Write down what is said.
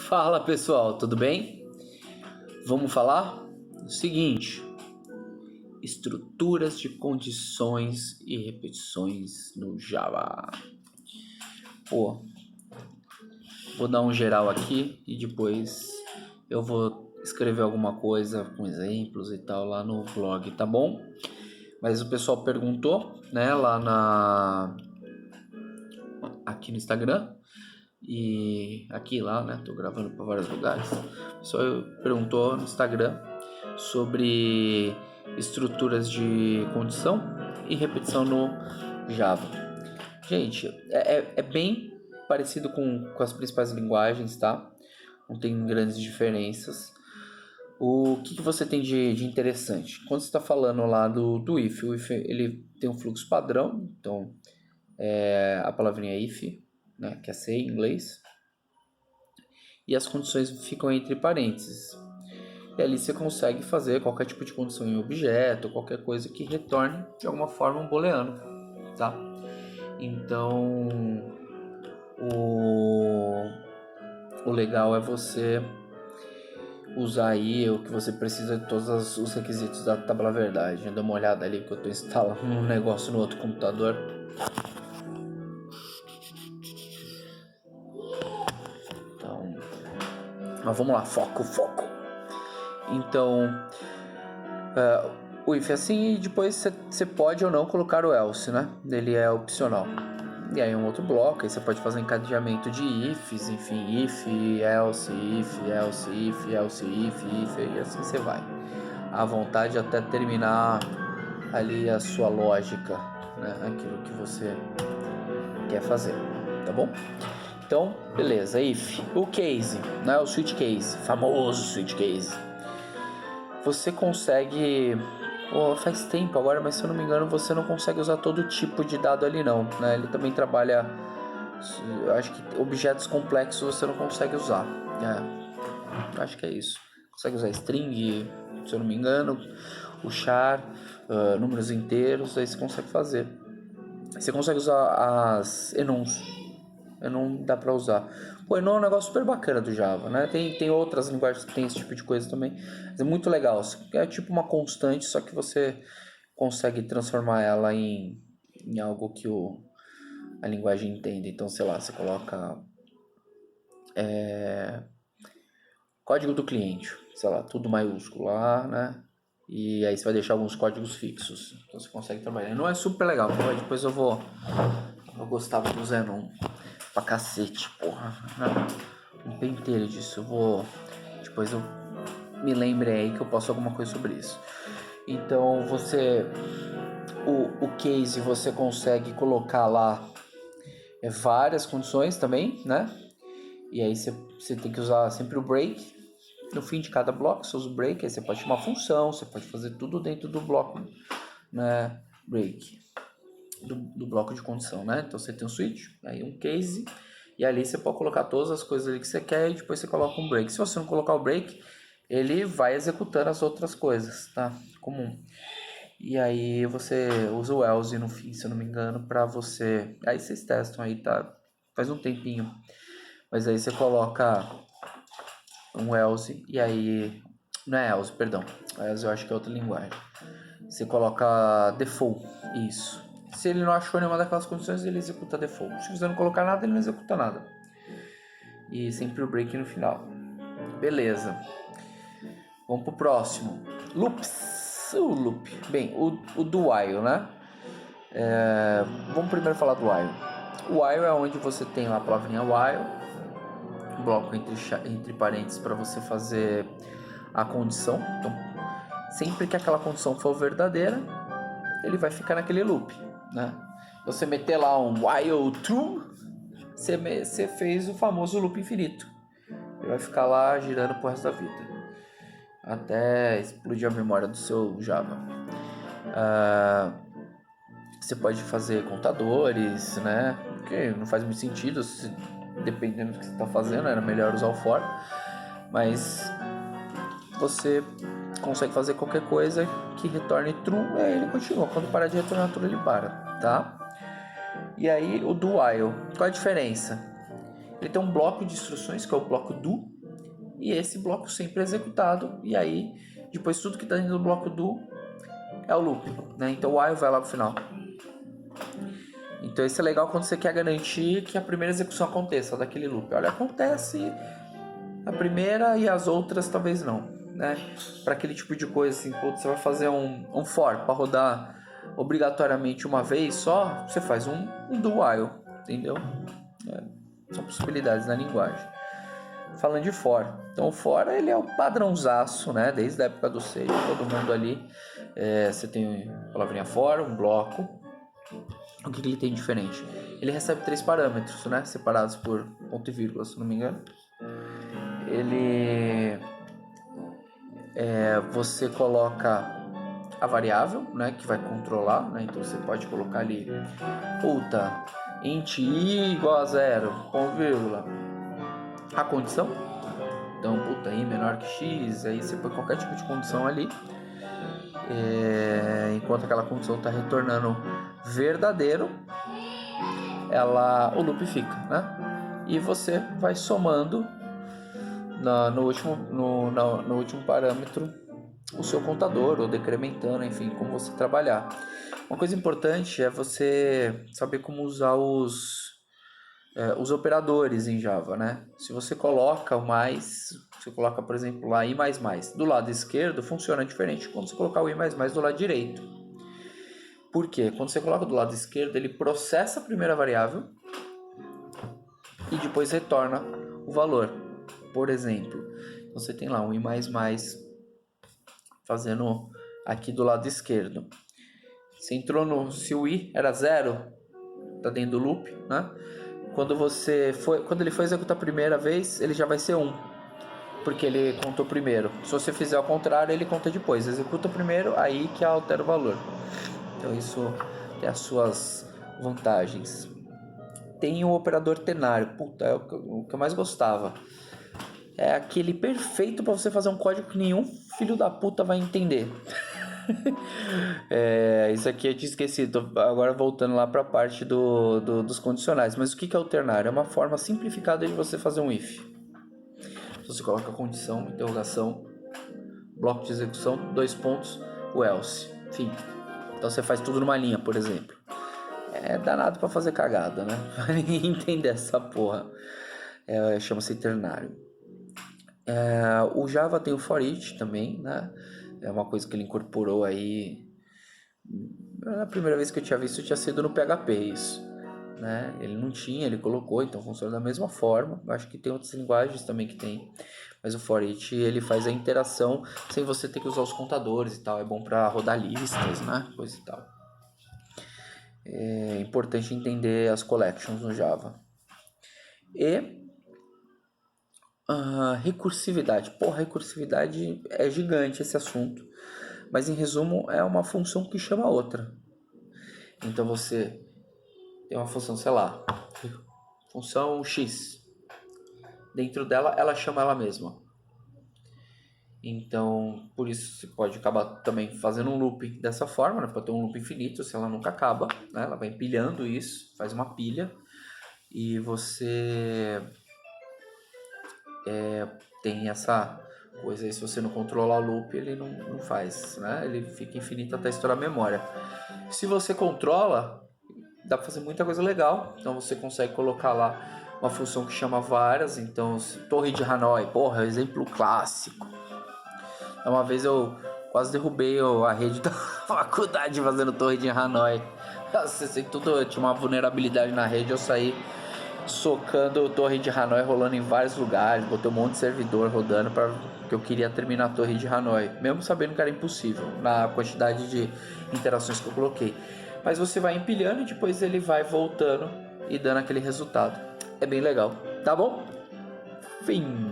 Fala pessoal, tudo bem? Vamos falar o seguinte: estruturas de condições e repetições no Java. Vou dar um geral aqui e depois eu vou escrever alguma coisa com exemplos e tal lá no blog, tá bom? Mas o pessoal perguntou, né, aqui no Instagram. E aqui lá, né? Tô gravando para vários lugares. O pessoal perguntou no Instagram sobre estruturas de condição e repetição no Java. Gente, é bem parecido com as principais linguagens, tá? Não tem grandes diferenças. O que você tem de interessante? Quando você está falando lá do if, o if ele tem um fluxo padrão, então a palavrinha if, né, que é say em inglês, e as condições ficam entre parênteses. E ali você consegue fazer qualquer tipo de condição em objeto, qualquer coisa que retorne de alguma forma um booleano, tá? Então, o legal é você usar aí o que você precisa de todos os requisitos da Tábula Verdade. Dá uma olhada ali que eu estou instalando um negócio no outro computador. Então, mas vamos lá, foco. Então, o if é assim, e depois você pode ou não colocar o else, né? Ele é opcional. E aí um outro bloco, aí você pode fazer encadeamento de ifs, enfim, if, else, e assim você vai. À vontade até terminar ali a sua lógica, né? Aquilo que você quer fazer, tá bom? Então, beleza, if. O case, né? O switch case, famoso switch case. Você consegue... faz tempo agora, mas se eu não me engano você não consegue usar todo tipo de dado ali não, né? Ele também trabalha, eu acho que objetos complexos você não consegue usar, acho que é isso. Consegue usar string, se eu não me engano, o char, números inteiros, aí você consegue fazer. Você consegue usar as enums. Não dá pra usar. Enon é um negócio super bacana do Java, né? Tem outras linguagens que tem esse tipo de coisa também. Mas é muito legal. É tipo uma constante, só que você consegue transformar ela em algo que a linguagem entende. Então, sei lá, você coloca código do cliente, sei lá, tudo maiúsculo lá, né? E aí você vai deixar alguns códigos fixos. Então você consegue trabalhar. Não é super legal, depois eu gostava do Zenon pra cacete, porra. Não tem inteiro disso. Depois eu me lembre aí que eu posto alguma coisa sobre isso. Então o case você consegue colocar lá várias condições também, né? E aí você tem que usar sempre o break. No fim de cada bloco você usa o break. Aí você pode chamar função, você pode fazer tudo dentro do bloco, né? Break. Do bloco de condição, né? Então você tem um switch, aí um case, e ali você pode colocar todas as coisas ali que você quer e depois você coloca um break. Se você não colocar o break, ele vai executando as outras coisas, tá? Comum. E aí você usa o else no fim, se eu não me engano, pra você... Aí vocês testam aí, tá? Faz um tempinho. Mas aí você coloca um else e aí... Não é else, perdão. Else eu acho que é outra linguagem. Você coloca default, isso. Se ele não achou nenhuma daquelas condições, ele executa default. Se você não colocar nada, ele não executa nada. E sempre o break no final. Beleza. Vamos pro próximo. Loops. O loop. Bem, o do while, né? Vamos primeiro falar do while. O while é onde você tem lá a palavrinha while, um bloco entre parênteses para você fazer a condição. Então, sempre que aquela condição for verdadeira, ele vai ficar naquele loop, né? Você meter lá um while true, você fez o famoso loop infinito. Ele vai ficar lá girando pro resto da vida, até explodir a memória do seu Java. Você pode fazer contadores, né? Que não faz muito sentido, dependendo do que você está fazendo, era melhor usar o for. Mas você consegue fazer qualquer coisa que retorne true, e aí ele continua. Quando parar de retornar true, ele para, tá? E aí o do while, qual a diferença? Ele tem um bloco de instruções, que é o bloco do, e esse bloco sempre é executado, e aí depois tudo que está dentro do bloco do é o loop, né? Então o while vai lá pro final. Então isso é legal quando você quer garantir que a primeira execução aconteça daquele loop. Olha, acontece a primeira e as outras talvez não, né? Para aquele tipo de coisa assim, você vai fazer um for para rodar obrigatoriamente uma vez só, você faz um do while, entendeu? São possibilidades na linguagem. Falando de for, então o for ele é o padrãozaço, né? Desde a época do C, todo mundo ali, você tem a palavrinha for, um bloco. O que ele tem diferente? Ele recebe 3 parâmetros, né? Separados por ponto e vírgula, se não me engano. Você coloca a variável, né? Que vai controlar, né? Então você pode colocar ali, int i igual a 0, ponto vírgula, a condição. Então, i menor que x, aí você põe qualquer tipo de condição ali. Enquanto aquela condição está retornando verdadeiro, o loop fica, né? E você vai somando no último parâmetro o seu contador, ou decrementando, enfim, como você trabalhar. Uma coisa importante é você saber como usar os operadores em Java, né? Se você coloca o mais, você coloca, por exemplo, lá i++, do lado esquerdo funciona diferente quando você colocar o i++ do lado direito. Por quê? Quando você coloca do lado esquerdo, ele processa a primeira variável e depois retorna o valor. Por exemplo, você tem lá um i++ fazendo aqui do lado esquerdo. Você entrou se o i era 0, tá dentro do loop, né? Quando ele for executar a primeira vez, ele já vai ser 1, porque ele contou primeiro. Se você fizer ao contrário, ele conta depois. Executa primeiro, aí que altera o valor. Então isso tem as suas vantagens. Tem o operador tenário. Puta, é o que eu mais gostava. É aquele perfeito para você fazer um código que nenhum filho da puta vai entender. Isso aqui eu tinha esquecido. Agora voltando lá para a parte dos condicionais. Mas o que é o ternário? É uma forma simplificada de você fazer um if. Você coloca a condição, interrogação, bloco de execução, 2 pontos, o else. Enfim. Então você faz tudo numa linha, por exemplo. É danado para fazer cagada, né? Pra ninguém entender essa porra. Chama-se ternário. O Java tem o for each também, né? É uma coisa que ele incorporou aí. Na primeira vez que eu tinha visto tinha sido no PHP isso, né? Ele não tinha, ele colocou, então funciona da mesma forma. Eu acho que tem outras linguagens também que tem, mas o for each ele faz a interação sem você ter que usar os contadores e tal. É bom para rodar listas, né? Coisa e tal. É importante entender as collections no Java. E recursividade. Recursividade é gigante esse assunto. Mas em resumo, é uma função que chama outra. Então você tem uma função, sei lá, função x. Dentro dela, ela chama ela mesma. Então, por isso você pode acabar também fazendo um loop dessa forma, né? Pode ter um loop infinito, se ela nunca acaba, né? Ela vai empilhando isso, faz uma pilha. E você tem essa coisa aí, se você não controlar o loop, ele não faz, né? Ele fica infinito até estourar a memória. Se você controla, dá para fazer muita coisa legal. Então você consegue colocar lá uma função que chama várias. Então, torre de Hanoi, porra, exemplo clássico. Uma vez eu quase derrubei a rede da faculdade fazendo torre de Hanoi. Tinha uma vulnerabilidade na rede, eu saí socando torre de Hanoi, rolando em vários lugares, botei um monte de servidor rodando porque eu queria terminar a torre de Hanoi, mesmo sabendo que era impossível na quantidade de interações que eu coloquei. Mas você vai empilhando e depois ele vai voltando e dando aquele resultado. É bem legal, tá bom? Fim.